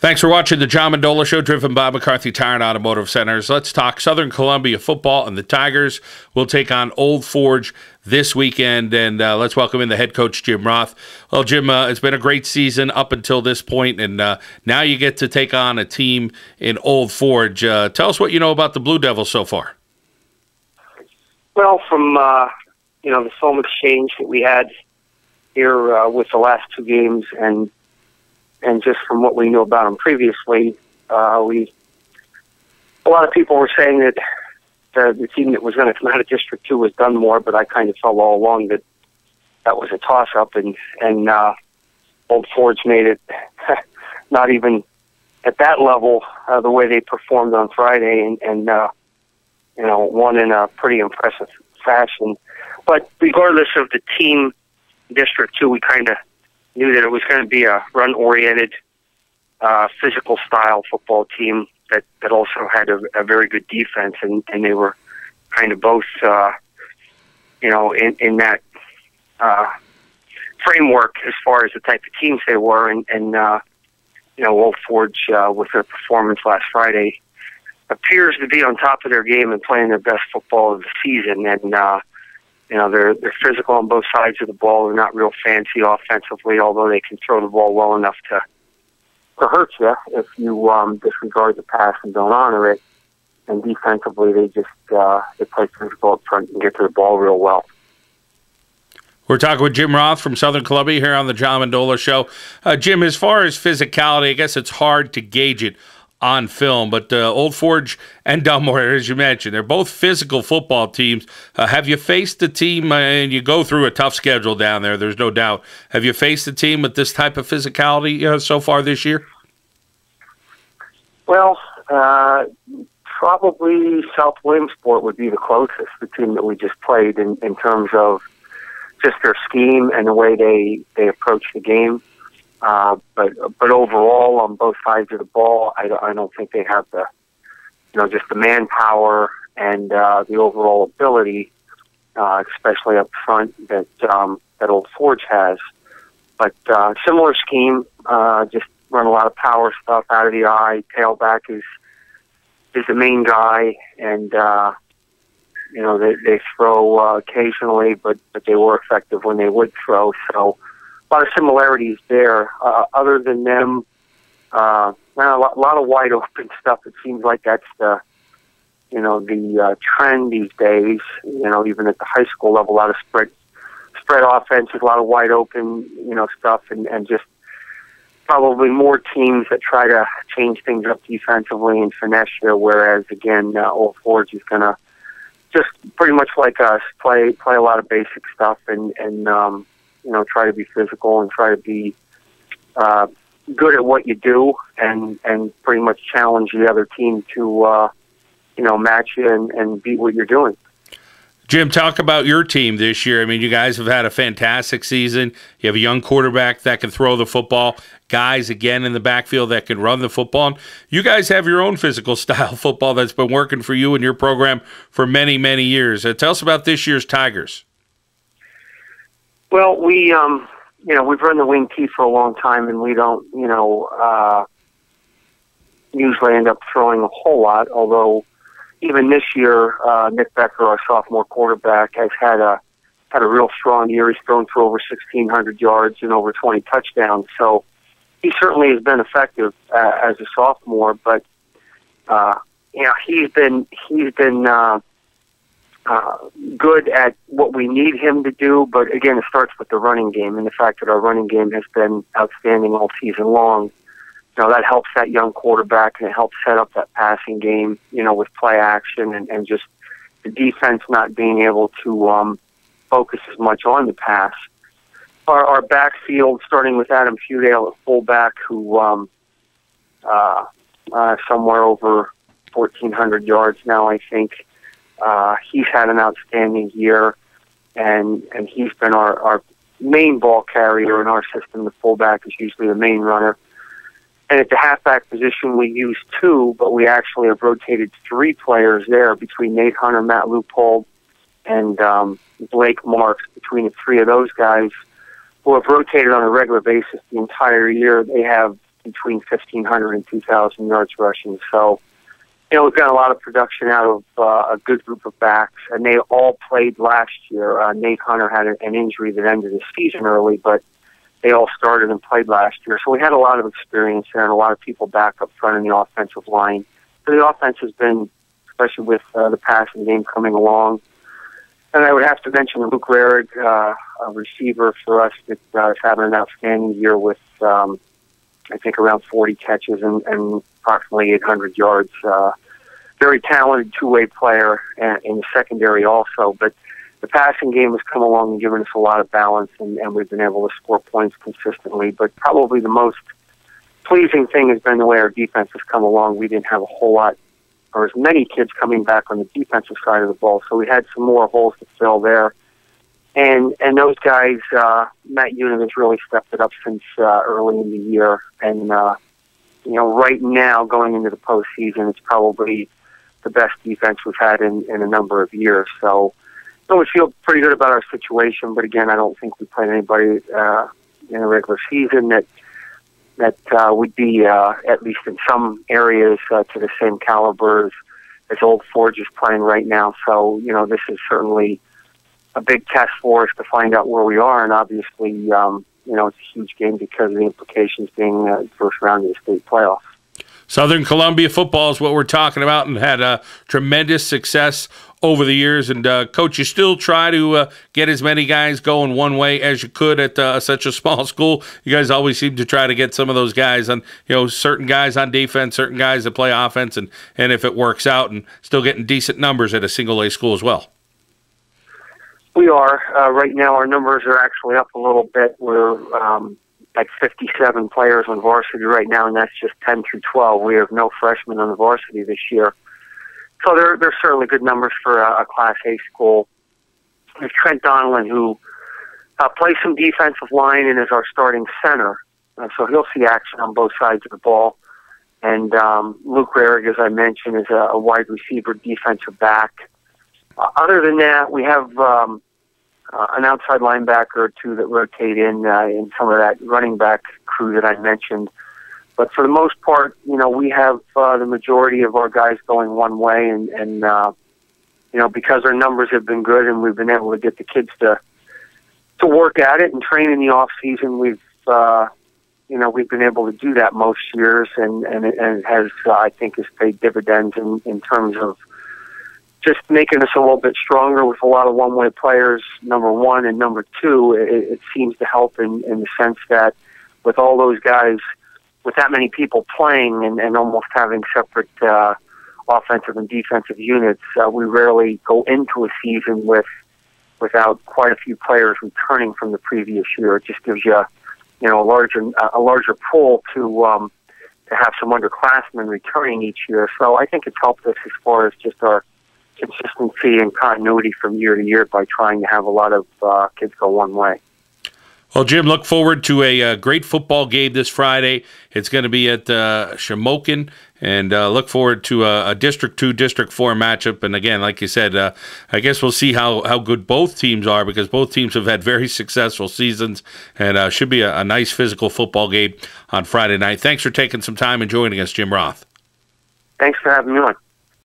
Thanks for watching the John Mendola Show, driven by McCarthy Tire and Automotive Centers. Let's talk Southern Columbia football, and the Tigers will take on Old Forge this weekend. And let's welcome in the head coach, Jim Roth. Well, Jim, it's been a great season up until this point, and now you get to take on a team in Old Forge. Tell us what you know about the Blue Devils so far. Well, from the film exchange that we had here with the last two games, and just from what we knew about them previously, a lot of people were saying that the team that was going to come out of District 2 was done more, but I kind of felt all along that was a toss-up, and Old Forge made it not even at that level the way they performed on Friday, and won in a pretty impressive fashion. But regardless of the team, District 2, we kind of knew that it was going to be a run-oriented, physical style football team that also had a very good defense, and they were kind of both, in that framework as far as the type of teams they were, and Old Forge with their performance last Friday appears to be on top of their game and playing their best football of the season, and they're physical on both sides of the ball. They're not real fancy offensively, although they can throw the ball well enough to hurt you if you disregard the pass and don't honor it. And defensively, they play physical up front and get to the ball real well. We're talking with Jim Roth from Southern Columbia here on the John Mendola Show. Jim, as far as physicality, I guess it's hard to gauge it on film, but Old Forge and Dunmore, as you mentioned, they're both physical football teams. Have you faced the team, and you go through a tough schedule down there, there's no doubt. Have you faced the team with this type of physicality so far this year? Well, probably South Williamsport would be the closest, the team that we just played in terms of just their scheme and the way they approach the game. But overall, on both sides of the ball, I don't think they have the, just the manpower and the overall ability, especially up front, that Old Forge has. But similar scheme, just run a lot of power stuff out of the eye. Tailback is the main guy, and they throw occasionally, but they were effective when they would throw. So a lot of similarities there. Other than them, a lot of wide open stuff. It seems like that's the trend these days. Even at the high school level, a lot of spread offenses, a lot of wide open stuff, and just probably more teams that try to change things up defensively and finesse you. Whereas again, Old Forge is gonna just pretty much like us play a lot of basic stuff and try to be physical and try to be good at what you do, and pretty much challenge the other team to match you and beat what you're doing. Jim, talk about your team this year. I mean, you guys have had a fantastic season. You have a young quarterback that can throw the football, guys, again, in the backfield that can run the football. And you guys have your own physical style football that's been working for you and your program for many, many years. Tell us about this year's Tigers. Well, we've run the wing tee for a long time, and we don't, usually end up throwing a whole lot, although even this year, Nick Becker, our sophomore quarterback, has had a real strong year. He's thrown for over 1,600 yards and over 20 touchdowns. So he certainly has been effective as a sophomore. But he's been good at what we need him to do. But again, it starts with the running game, and the fact that our running game has been outstanding all season long. That helps that young quarterback, and it helps set up that passing game, with play action and just the defense not being able to focus as much on the pass. Our backfield, starting with Adam Fudale at fullback, who somewhere over 1,400 yards now, I think. He's had an outstanding year, and he's been our main ball carrier in our system. The fullback is usually the main runner. And at the halfback position, we use two, but we actually have rotated three players there between Nate Hunter, Matt Leupold, and Blake Marks. Between the three of those guys, who have rotated on a regular basis the entire year, they have between 1,500 and 2,000 yards rushing. So, we've got a lot of production out of a good group of backs, and they all played last year. Nate Hunter had an injury that ended the season early, but they all started and played last year. So we had a lot of experience there and a lot of people back up front in the offensive line. So the offense has been, especially with the passing game coming along. And I would have to mention Luke Rehrig, a receiver for us that is having an outstanding year with, I think, around 40 catches and approximately 800 yards. Very talented two-way player in the secondary also. But the passing game has come along and given us a lot of balance, and we've been able to score points consistently. But probably the most pleasing thing has been the way our defense has come along. We didn't have a whole lot or as many kids coming back on the defensive side of the ball, so we had some more holes to fill there. And those guys, Matt Unum has really stepped it up since early in the year. And, right now, going into the postseason, it's probably the best defense we've had in a number of years. So we feel pretty good about our situation. But, again, I don't think we played anybody in a regular season that would be, at least in some areas, to the same caliber as Old Forge is playing right now. So, this is certainly a big test for us to find out where we are, and obviously, it's a huge game because of the implications being the first round of the state playoffs. Southern Columbia football is what we're talking about, and had tremendous success over the years. And Coach, you still try to get as many guys going one way as you could at such a small school. You guys always seem to try to get some of those guys on, certain guys on defense, certain guys that play offense, and if it works out, and still getting decent numbers at a single A school as well. We are. Right now, our numbers are actually up a little bit. We're like 57 players on varsity right now, and that's just 10 through 12. We have no freshmen on the varsity this year. So they're certainly good numbers for a Class A school. There's Trent Donlin, who plays some defensive line and is our starting center. So he'll see action on both sides of the ball. And Luke Rehrig, as I mentioned, is a wide receiver defensive back. Other than that, we have an outside linebacker or two that rotate in some of that running back crew that I mentioned. But for the most part, we have the majority of our guys going one way, and because our numbers have been good and we've been able to get the kids to work at it and train in the off season, we've been able to do that most years, and it has, I think, has paid dividends in terms of just making us a little bit stronger with a lot of one-way players, number one, and number two, it seems to help in the sense that with all those guys, with that many people playing and almost having separate offensive and defensive units, we rarely go into a season without quite a few players returning from the previous year. It just gives you, a larger pool to have some underclassmen returning each year. So I think it's helped us as far as just our consistency and continuity from year to year by trying to have a lot of kids go one way. Well, Jim, look forward to a great football game this Friday. It's going to be at Shamokin, and look forward to a District 2, District 4 matchup. And again, like you said, I guess we'll see how good both teams are, because both teams have had very successful seasons, and should be a nice physical football game on Friday night. Thanks for taking some time and joining us, Jim Roth. Thanks for having me on.